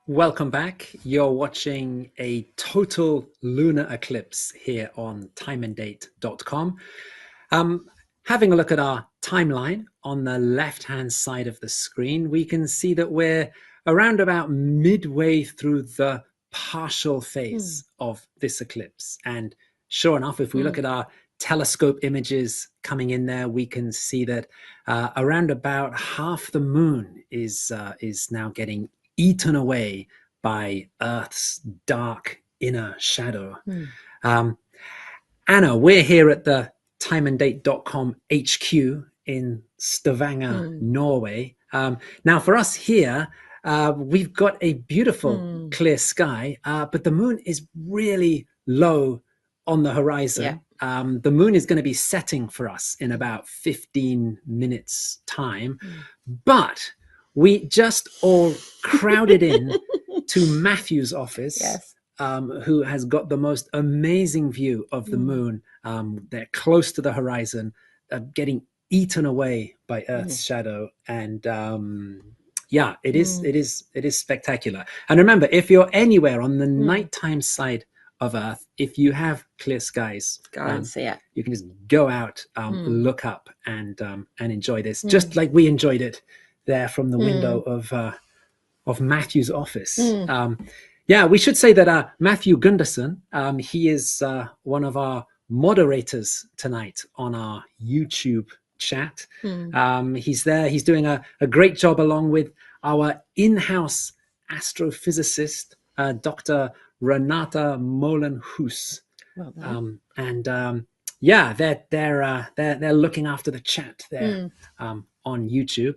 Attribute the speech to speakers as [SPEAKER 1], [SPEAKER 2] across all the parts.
[SPEAKER 1] Welcome back. You're watching a total lunar eclipse here on timeanddate.com. Having a look at our timeline on the left-hand side of the screen, we can see that we're around about midway through the partial phase of this eclipse. And sure enough, if we look at our telescope images coming in there, we can see that around about half the moon is now getting eaten away by Earth's dark inner shadow. Anna, we're here at the timeanddate.com HQ in Stavanger, Norway. Now for us here, we've got a beautiful clear sky, but the moon is really low on the horizon. The moon is going to be setting for us in about 15 minutes time, but we just all crowded in to Matthew's office, who has got the most amazing view of the moon. They're close to the horizon, getting eaten away by Earth's shadow, and yeah, it is spectacular. And remember, if you're anywhere on the nighttime side of Earth, if you have clear skies,
[SPEAKER 2] go and see it.
[SPEAKER 1] You can just go out, look up, and enjoy this, just like we enjoyed it there from the window of Matthew's office. Yeah, we should say that Matthew Gunderson, he is one of our moderators tonight on our YouTube chat. He's there. He's doing a great job along with our in-house astrophysicist, Dr. Renata Molenhoes. Yeah, they're looking after the chat there on YouTube.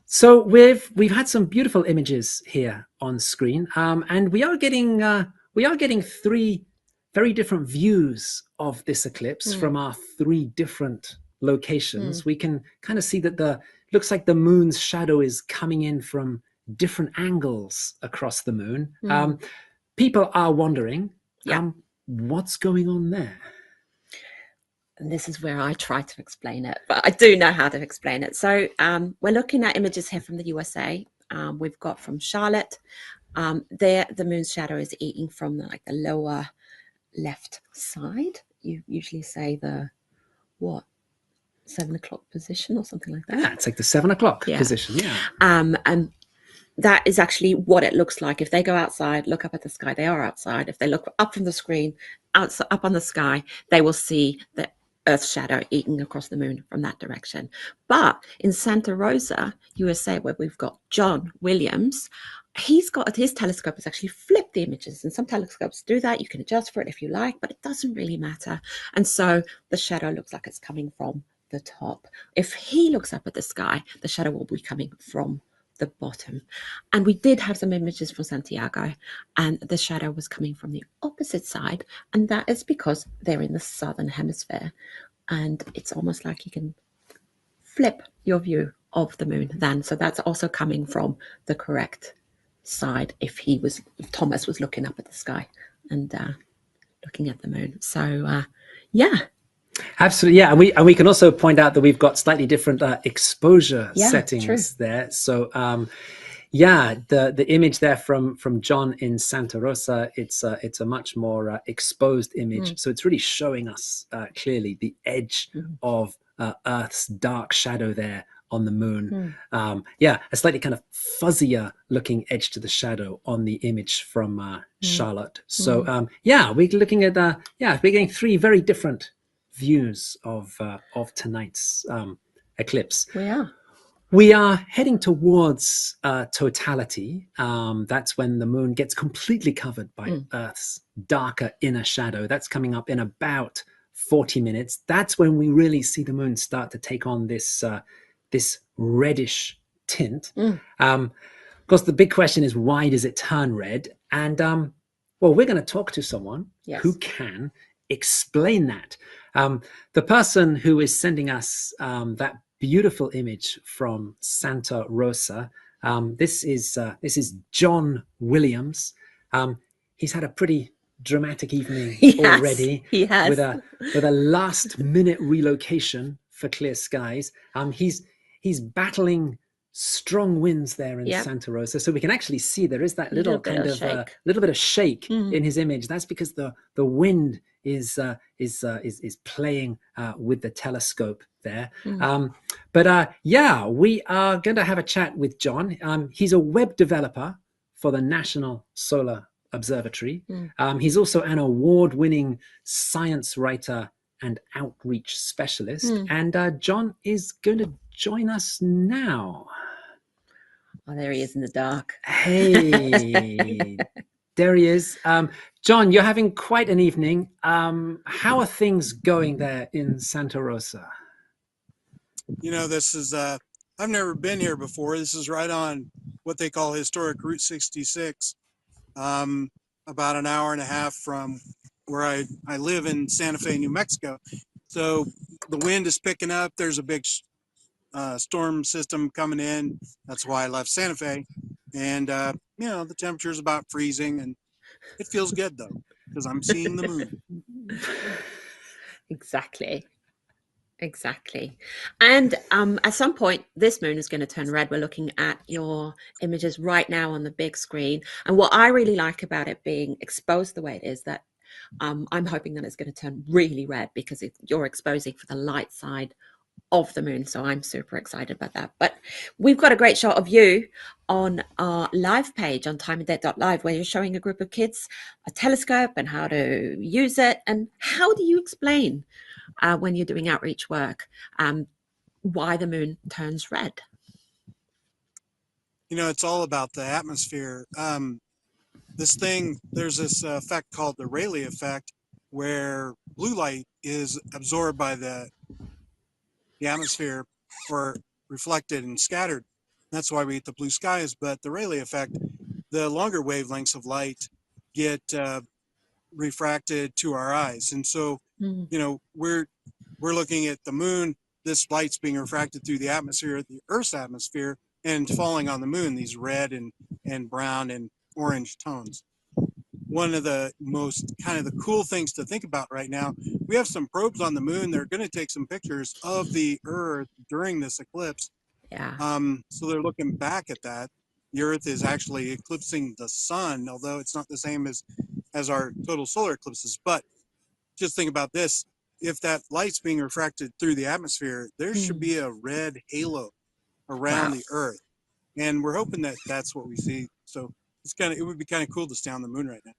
[SPEAKER 1] So we've had some beautiful images here on screen, and we are getting three very different views of this eclipse from our three different locations. We can kind of see that looks like the moon's shadow is coming in from different angles across the moon. People are wondering, what's going on there?
[SPEAKER 2] And this is where I try to explain it, but I do know how to explain it. So we're looking at images here from the USA. We've got from Charlotte. There, the moon's shadow is eating from the lower left side. You usually say the 7 o'clock position or something like that.
[SPEAKER 1] Yeah, it's like the 7 o'clock position. Yeah.
[SPEAKER 2] And that is actually what it looks like. If they go outside, look up at the sky, they are outside. If they look up from the screen, up on the sky, they will see the Earth's shadow eating across the moon from that direction. But in Santa Rosa, USA, where we've got John Williams, his telescope has actually flipped the images, and some telescopes do that. You can adjust for it if you like, but it doesn't really matter. And so the shadow looks like it's coming from the top. If he looks up at the sky, the shadow will be coming from the bottom. And we did have some images from Santiago, and the shadow was coming from the opposite side, and that is because they're in the southern hemisphere, and it's almost like you can flip your view of the moon then. So that's also coming from the correct side if Thomas was looking up at the sky and looking at the moon. So
[SPEAKER 1] absolutely, yeah, and we can also point out that we've got slightly different exposure settings there. So the image there from John in Santa Rosa, it's a much more exposed image. So it's really showing us clearly the edge of Earth's dark shadow there on the moon. A slightly kind of fuzzier looking edge to the shadow on the image from Charlotte. So we're looking at we're getting three very different views of tonight's eclipse. We are heading towards totality. That's when the moon gets completely covered by Earth's darker inner shadow. That's coming up in about 40 minutes. That's when we really see the moon start to take on this reddish tint. Of course, the big question is, why does it turn red? And we're going to talk to someone who can explain that. The person who is sending us that beautiful image from Santa Rosa, this is John Williams. He's had a pretty dramatic evening already.
[SPEAKER 2] He has.
[SPEAKER 1] with a last minute relocation for clear skies. He's battling strong winds there in Santa Rosa, so we can actually see there is that little bit of shake in his image. That's because the wind is playing with the telescope there. We are going to have a chat with John. He's a web developer for the National Solar Observatory. He's also an award-winning science writer and outreach specialist. And John is going to join us now.
[SPEAKER 2] Oh, there he is in the dark.
[SPEAKER 1] Hey, there he is. John, you're having quite an evening. How are things going there in Santa Rosa?
[SPEAKER 3] This is I've never been here before. This is right on what they call historic Route 66, about an hour and a half from where I live in Santa Fe, New Mexico. So the wind is picking up. There's a big storm system coming in. That's why I left Santa Fe. And, the temperature is about freezing, and it feels good, though, because I'm seeing the moon.
[SPEAKER 2] Exactly. Exactly. And at some point, this moon is going to turn red. We're looking at your images right now on the big screen. And what I really like about it being exposed the way it is that I'm hoping that it's going to turn really red because you're exposing for the light side of the moon. So I'm super excited about that. But we've got a great shot of you on our live page on timeanddate.live where you're showing a group of kids a telescope and how to use it. And how do you explain when you're doing outreach work why the moon turns red?
[SPEAKER 3] It's all about the atmosphere. There's this effect called the Rayleigh effect, where blue light is absorbed by the atmosphere or reflected and scattered. That's why we get the blue skies. But the Rayleigh effect, the longer wavelengths of light get refracted to our eyes. And so,
[SPEAKER 2] Mm.
[SPEAKER 3] we're looking at the moon, this light's being refracted through the atmosphere, the Earth's atmosphere, and falling on the moon, these red and brown and orange tones. One of the most kind of the cool things to think about right now, we have some probes on the moon. They're going to take some pictures of the Earth during this eclipse.
[SPEAKER 2] Yeah.
[SPEAKER 3] So they're looking back at that. The Earth is actually eclipsing the sun, although it's not the same as our total solar eclipses. But just think about this. If that light's being refracted through the atmosphere, there should be a red halo around
[SPEAKER 2] Wow.
[SPEAKER 3] the Earth. And we're hoping that that's what we see. So it would be kind of cool to stay on the moon right now.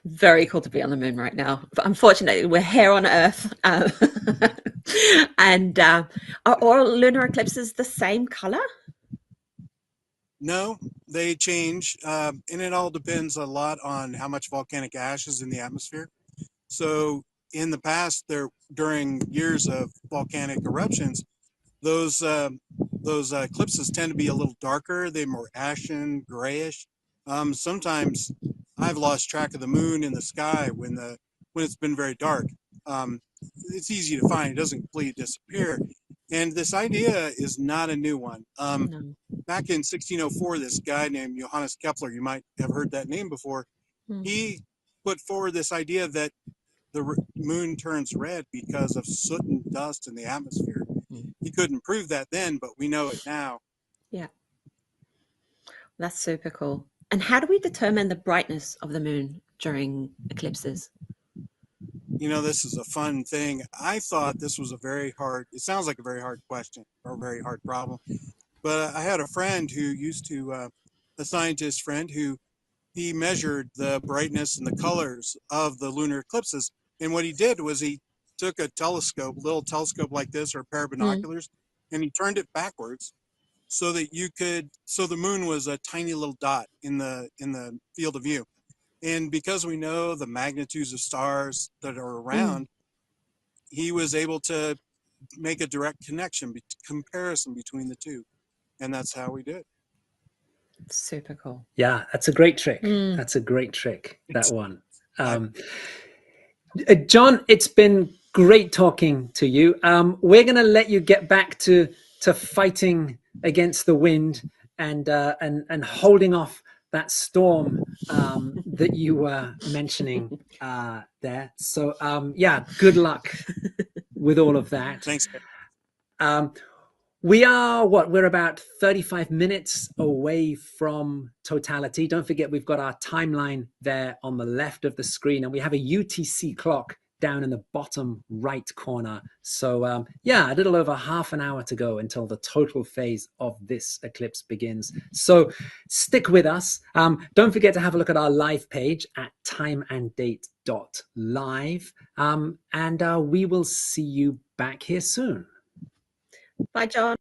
[SPEAKER 2] Very cool to be on the moon right now. But unfortunately, we're here on Earth. And are all lunar eclipses the same color?
[SPEAKER 3] No, they change. And it all depends a lot on how much volcanic ash is in the atmosphere. So in the past, during years of volcanic eruptions, those eclipses tend to be a little darker. They're more ashen, grayish. Sometimes I've lost track of the moon in the sky when it's been very dark. Um, it's easy to find; it doesn't completely disappear. And this idea is not a new one.
[SPEAKER 2] No.
[SPEAKER 3] Back in 1604, this guy named Johannes Kepler, you might have heard that name before, he put forward this idea that the moon turns red because of soot and dust in the atmosphere. He couldn't prove that then, but we know it now.
[SPEAKER 2] Yeah. That's super cool. And how do we determine the brightness of the moon during eclipses?
[SPEAKER 3] This is a fun thing. I thought this was it sounds like a very hard question or a very hard problem. But I had a friend who a scientist friend who he measured the brightness and the colors of the lunar eclipses. And what he did was he took a little telescope like this or a pair of binoculars, and he turned it backwards so the moon was a tiny little dot in the field of view. And because we know the magnitudes of stars that are around, he was able to make a direct comparison between the two. And that's how we did.
[SPEAKER 2] Super cool.
[SPEAKER 1] Yeah, that's a great trick. That's a great trick, that one. John, it's been great talking to you. We're going to let you get back to fighting against the wind and holding off that storm that you were mentioning there. So yeah, good luck with all of that.
[SPEAKER 3] Thanks.
[SPEAKER 1] We're about 35 minutes away from totality. Don't forget, we've got our timeline there on the left of the screen, and we have a UTC clock down in the bottom right corner. So yeah, a little over half an hour to go until the total phase of this eclipse begins. So stick with us. Don't forget to have a look at our live page at timeanddate.live. And we will see you back here soon.
[SPEAKER 2] Bye, John.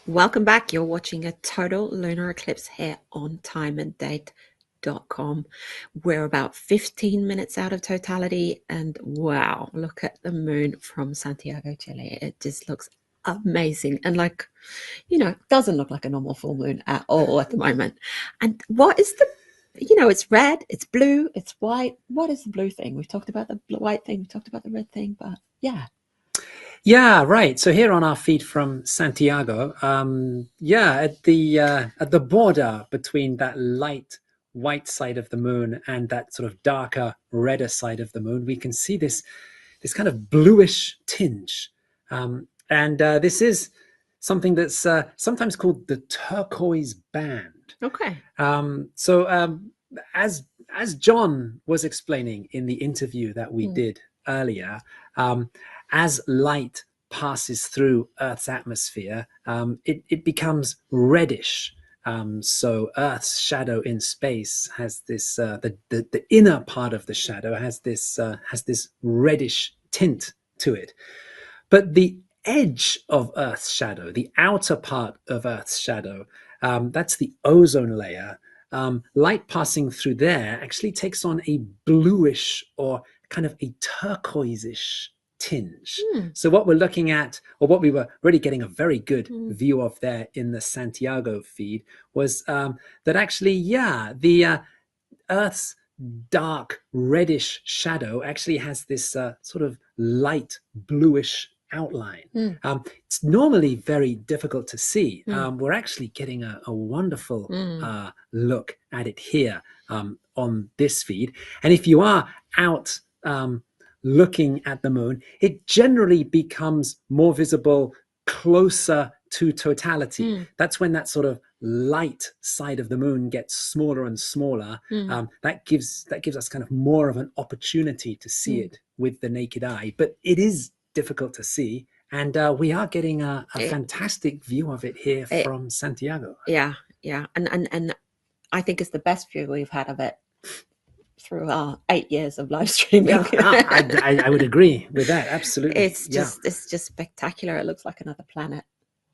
[SPEAKER 2] Welcome back. You're watching a total lunar eclipse here on timeanddate.com. We're about 15 minutes out of totality, and wow, look at the moon from Santiago, Chile. It just looks amazing, and doesn't look like a normal full moon at all at the moment. And what is the it's red, it's blue, it's white. What is the blue thing? We've talked about the white thing, we've talked about the red thing, but
[SPEAKER 1] Yeah, right. So here on our feed from Santiago, at the border between that light white side of the moon and that sort of darker redder side of the moon, we can see this kind of bluish tinge, and this is something that's sometimes called the turquoise band.
[SPEAKER 2] okay.
[SPEAKER 1] As John was explaining in the interview that we did earlier, as light passes through Earth's atmosphere, it becomes reddish. So Earth's shadow in space has this the inner part of the shadow has this reddish tint to it, but the edge of Earth's shadow, the outer part of Earth's shadow, that's the ozone layer. Light passing through there actually takes on a bluish or kind of a turquoise-ish tinge. So what we're looking at, or what we were really getting a very good view of there in the Santiago feed, was that actually, the Earth's dark reddish shadow actually has this sort of light bluish outline. It's normally very difficult to see. We're actually getting a wonderful look at it here on this feed. And if you are out looking at the moon, it generally becomes more visible closer to totality. That's when that sort of light side of the moon gets smaller and smaller. That gives us kind of more of an opportunity to see it with the naked eye, but it is difficult to see, and we are getting a fantastic view of it here from Santiago.
[SPEAKER 2] And I think it's the best view we've had of it through our 8 years of live streaming.
[SPEAKER 1] I would agree with that, absolutely.
[SPEAKER 2] It's just spectacular. It looks like another planet.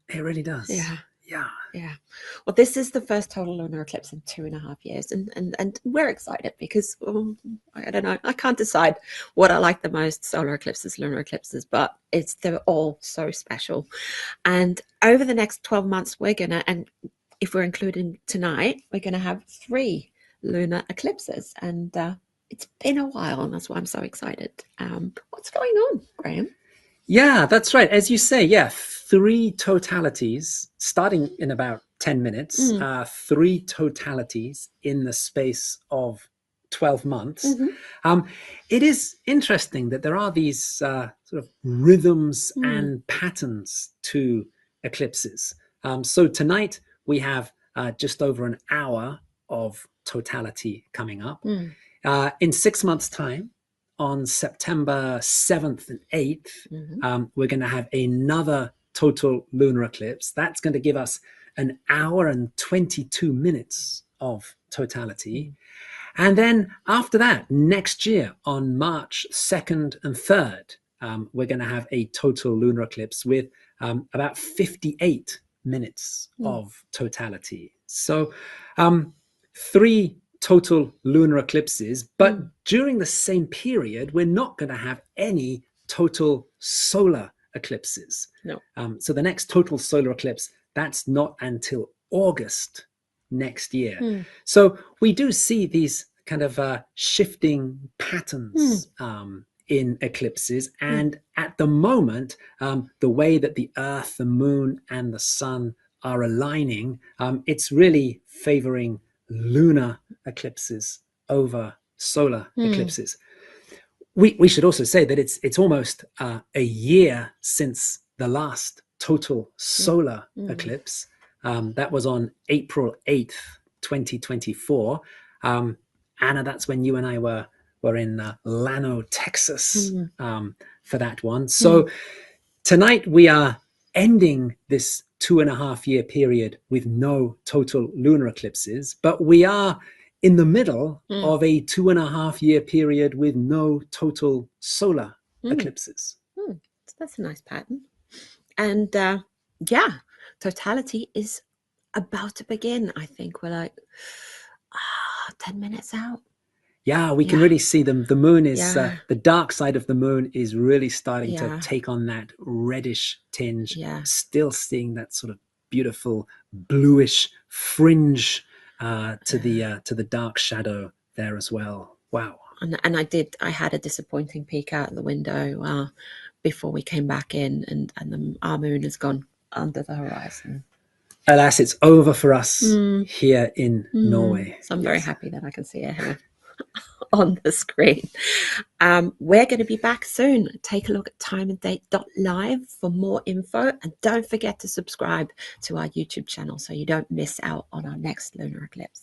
[SPEAKER 1] It really does.
[SPEAKER 2] Yeah. Well, this is the first total lunar eclipse in 2.5 years, and we're excited because I don't know, I can't decide what I like the most: solar eclipses, lunar eclipses, but they're all so special. And over the next 12 months, we're gonna, and if we're including tonight, we're gonna have 3 lunar eclipses, and it's been a while, and that's why I'm so excited. What's going on, Graham?
[SPEAKER 1] Yeah, that's right. As you say, 3 totalities starting in about 10 minutes, 3 totalities in the space of 12 months. It is interesting that there are these sort of rhythms and patterns to eclipses. So tonight we have just over an hour of totality coming up. In 6 months' time, on September 7th and 8th, we're going to have another total lunar eclipse. That's going to give us an hour and 22 minutes of totality. And then after that, next year on March 2nd and 3rd, we're going to have a total lunar eclipse with about 58 minutes of totality. So 3 total lunar eclipses, but during the same period, we're not going to have any total solar eclipses.
[SPEAKER 2] No.
[SPEAKER 1] So the next total solar eclipse, that's not until August next year. So we do see these kind of shifting patterns in eclipses. And at the moment, the way that the Earth, the moon, and the sun are aligning, it's really favoring lunar eclipses over solar eclipses. We should also say that it's almost a year since the last total solar eclipse. That was on April 8th, 2024. Anna, that's when you and I were in Llano, Texas, for that one. So tonight we are ending this 2.5 year period with no total lunar eclipses, but we are in the middle of a 2.5 year period with no total solar eclipses.
[SPEAKER 2] That's a nice pattern. And totality is about to begin. I think we're like 10 minutes out.
[SPEAKER 1] Yeah, we can really see them. The moon is the dark side of the moon is really starting to take on that reddish tinge. Still seeing that sort of beautiful bluish fringe to the dark shadow there as well. Wow.
[SPEAKER 2] And I had a disappointing peek out the window before we came back in, and our moon has gone under the horizon.
[SPEAKER 1] Alas, it's over for us here in Norway.
[SPEAKER 2] So I'm very happy that I can see it here on the screen. We're going to be back soon. Take a look at timeanddate.live for more info, and don't forget to subscribe to our YouTube channel so you don't miss out on our next lunar eclipse.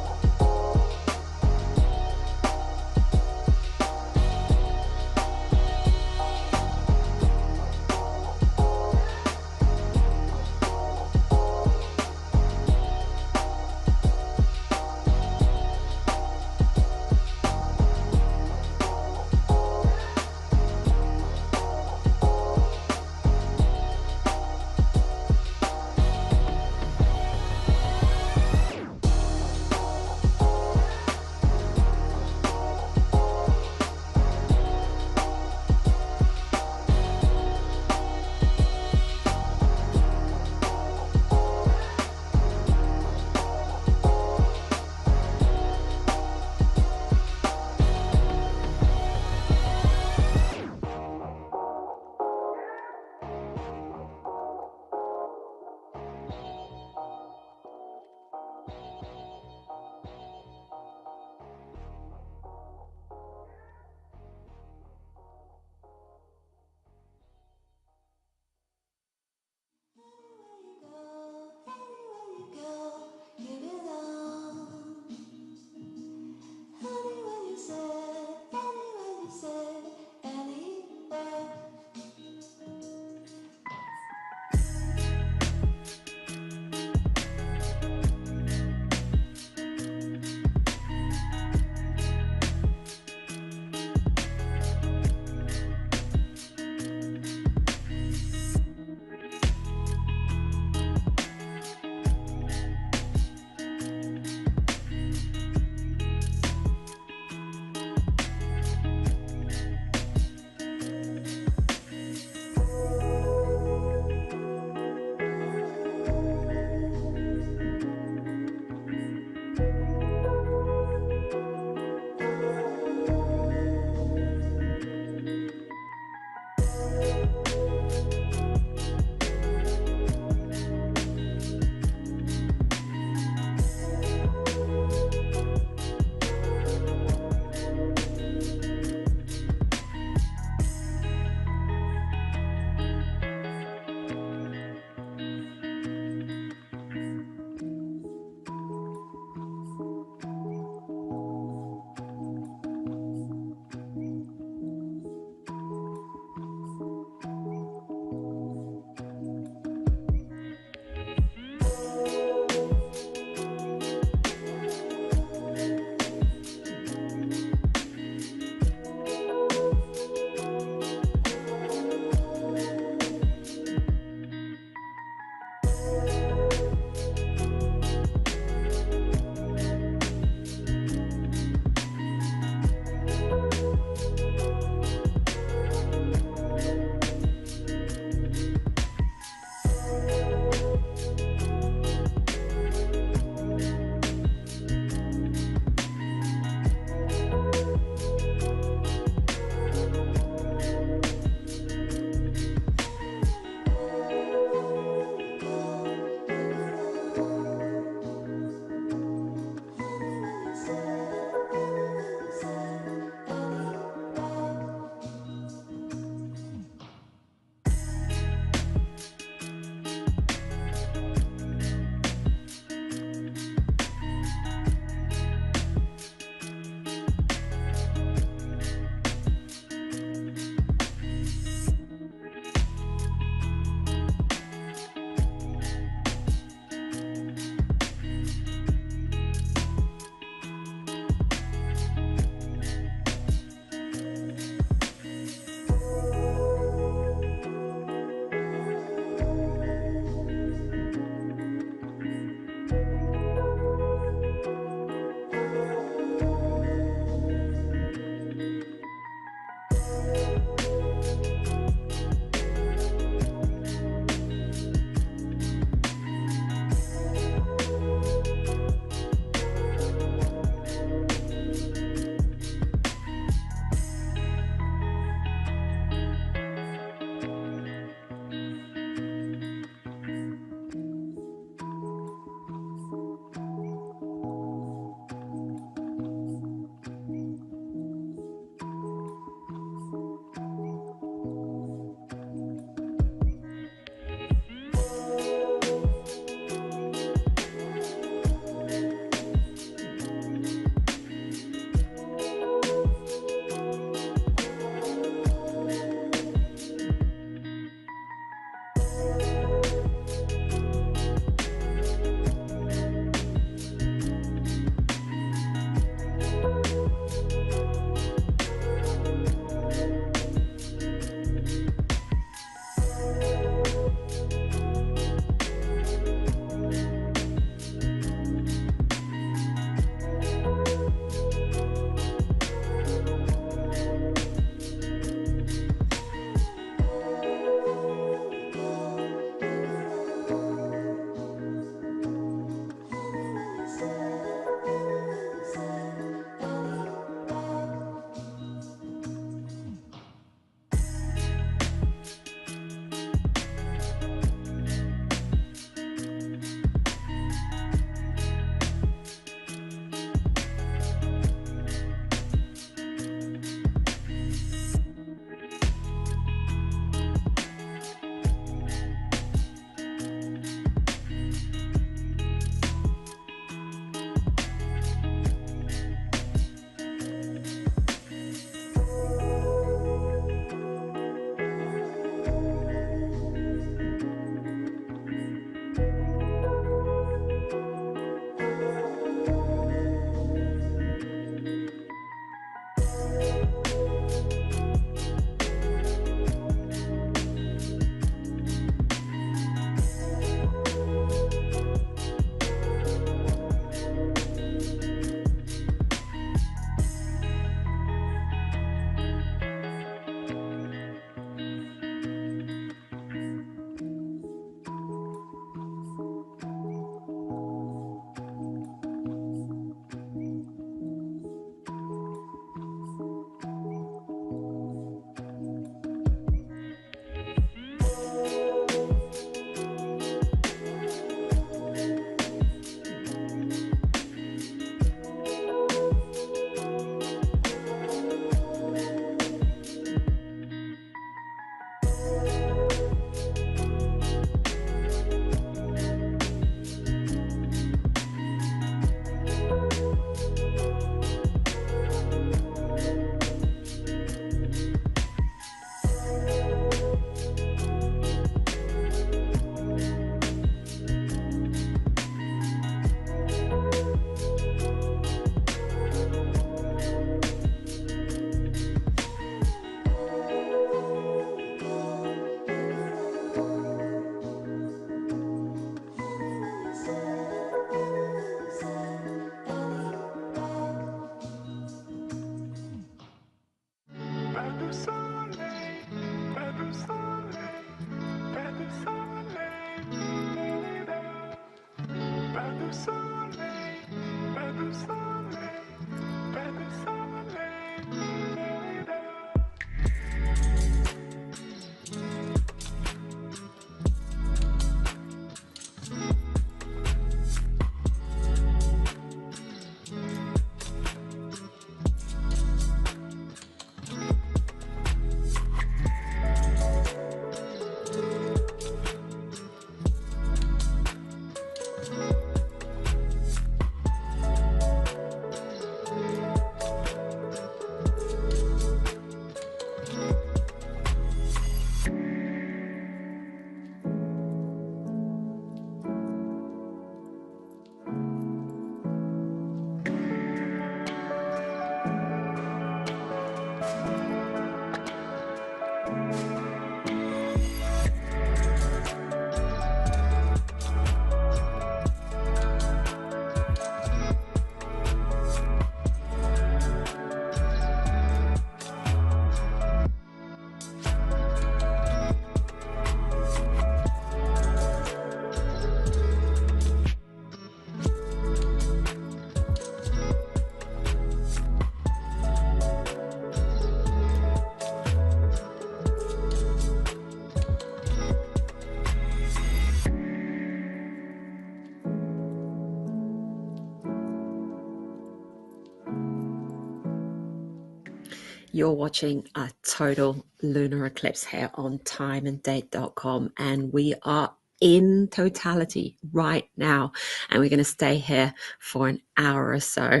[SPEAKER 2] You're watching a total lunar eclipse here on timeanddate.com, and we are in totality right now, and we're going to stay here for an hour or so.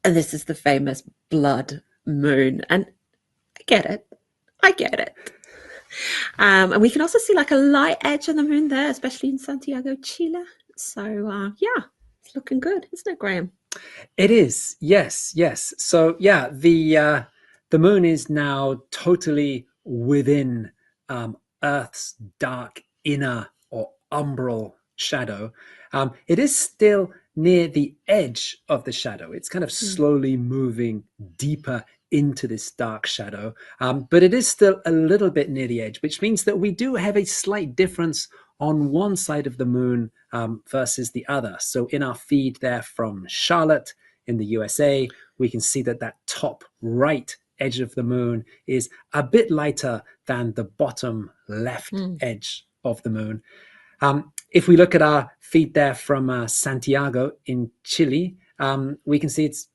[SPEAKER 2] And this is the famous blood moon, and I get it. And we can also see like a light edge on the moon there, especially in Santiago, Chile. So yeah, it's looking good, isn't it, Graham?
[SPEAKER 1] It is, yes. So yeah, the moon is now totally within Earth's dark inner or umbral shadow. It is still near the edge of the shadow. It's kind of slowly moving deeper into this dark shadow, but it is still a little bit near the edge, which means that we do have a slight difference on one side of the moon versus the other. So in our feed there from Charlotte in the USA, we can see that that top right edge of the moon is a bit lighter than the bottom left edge of the moon. If we look at our feed there from Santiago in Chile, we can see it's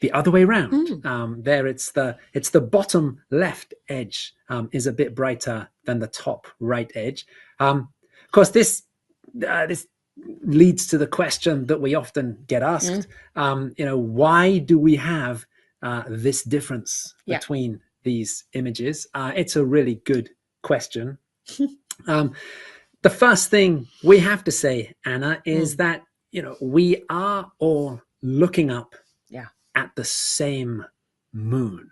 [SPEAKER 1] the other way around. There it's the bottom left edge is a bit brighter than the top right edge. Of course, this leads to the question that we often get asked. Why do we have this difference between these images? It's a really good question. The first thing we have to say, Anna, is that we are all looking up at the same moon.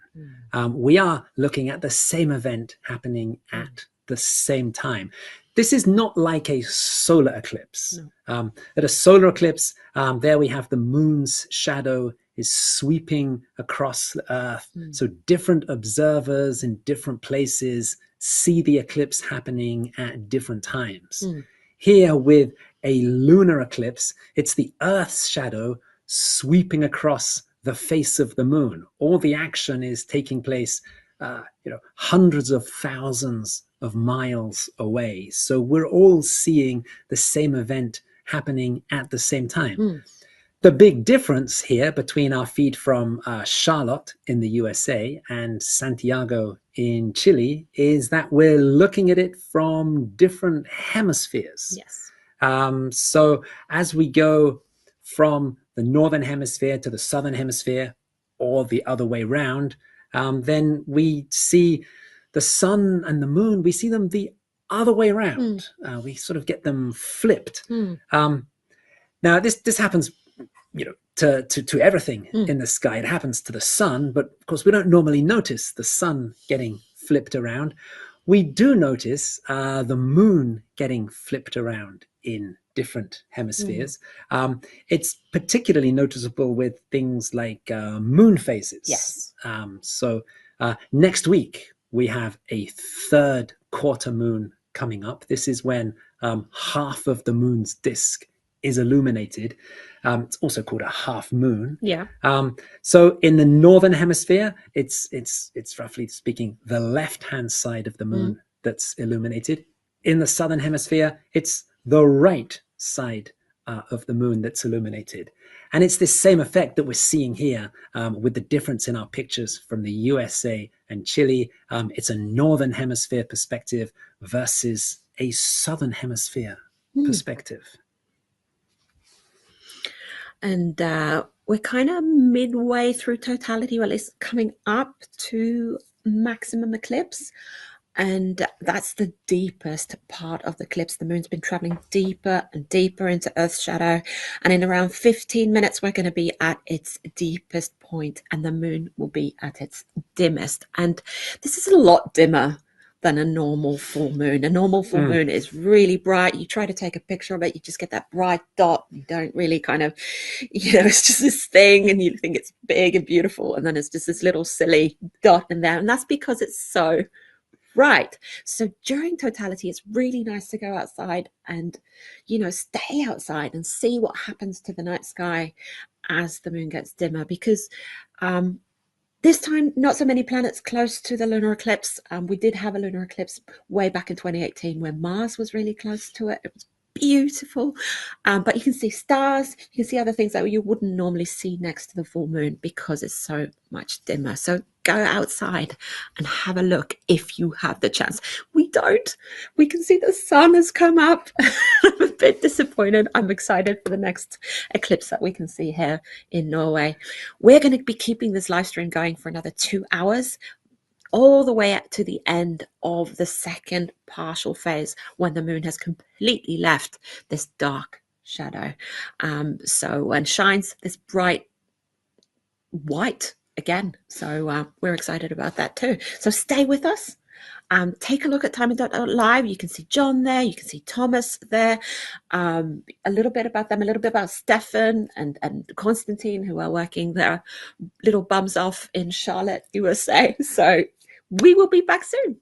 [SPEAKER 1] We are looking at the same event happening at the same time. This is not like a solar eclipse. At a solar eclipse, there we have the moon's shadow is sweeping across the Earth. So different observers in different places see the eclipse happening at different times. Here with a lunar eclipse, it's the Earth's shadow sweeping across the face of the moon. All the action is taking place hundreds of thousands of miles away. So we're all seeing the same event happening at the same time. The big difference here between our feed from Charlotte in the USA and Santiago in Chile is that we're looking at it from different hemispheres. So as we go from the northern hemisphere to the southern hemisphere, or the other way around, then we see the sun and the moon, we see them the other way around. We sort of get them flipped. Now, this happens to everything in the sky. It happens to the sun, but of course we don't normally notice the sun getting flipped around. We do notice the moon getting flipped around in different hemispheres. It's particularly noticeable with things like moon phases. So Next week, we have a third quarter moon coming up. This is when half of the moon's disk is illuminated. It's also called a half moon.
[SPEAKER 2] Yeah.
[SPEAKER 1] So in the northern hemisphere, it's roughly speaking the left-hand side of the moon that's illuminated. In the southern hemisphere, it's the right side of the moon that's illuminated. And it's this same effect that we're seeing here with the difference in our pictures from the USA and Chile. It's a northern hemisphere perspective versus a southern hemisphere perspective.
[SPEAKER 2] And we're kind of midway through totality, or at least coming up to maximum eclipse. And that's the deepest part of the eclipse. The moon's been traveling deeper and deeper into Earth's shadow. And in around 15 minutes, we're going to be at its deepest point, and the moon will be at its dimmest. And this is a lot dimmer than a normal full moon. A normal full moon is really bright. You try to take a picture of it, you just get that bright dot. You don't really kind of, it's just this thing, and you think it's big and beautiful. And then it's just this little silly dot in there. And that's because it's so right. So during totality, it's really nice to go outside and, stay outside and see what happens to the night sky as the moon gets dimmer, because this time, not so many planets close to the lunar eclipse. We did have a lunar eclipse way back in 2018 where Mars was really close to it. It was beautiful. But you can see stars, you can see other things that you wouldn't normally see next to the full moon because it's so much dimmer. So go outside and have a look if you have the chance. We don't. We can see the sun has come up. I'm a bit disappointed. I'm excited for the next eclipse that we can see here in Norway. We're going to be keeping this live stream going for another 2 hours, all the way up to the end of the second partial phase when the moon has completely left this dark shadow. And shines this bright white again. So we're excited about that too. So stay with us. Take a look at timing.live. You can see John there. You can see Thomas there. A little bit about them, a little bit about Stefan and Konstantin, who are working their little bums off in Charlotte, USA. So we will be back soon.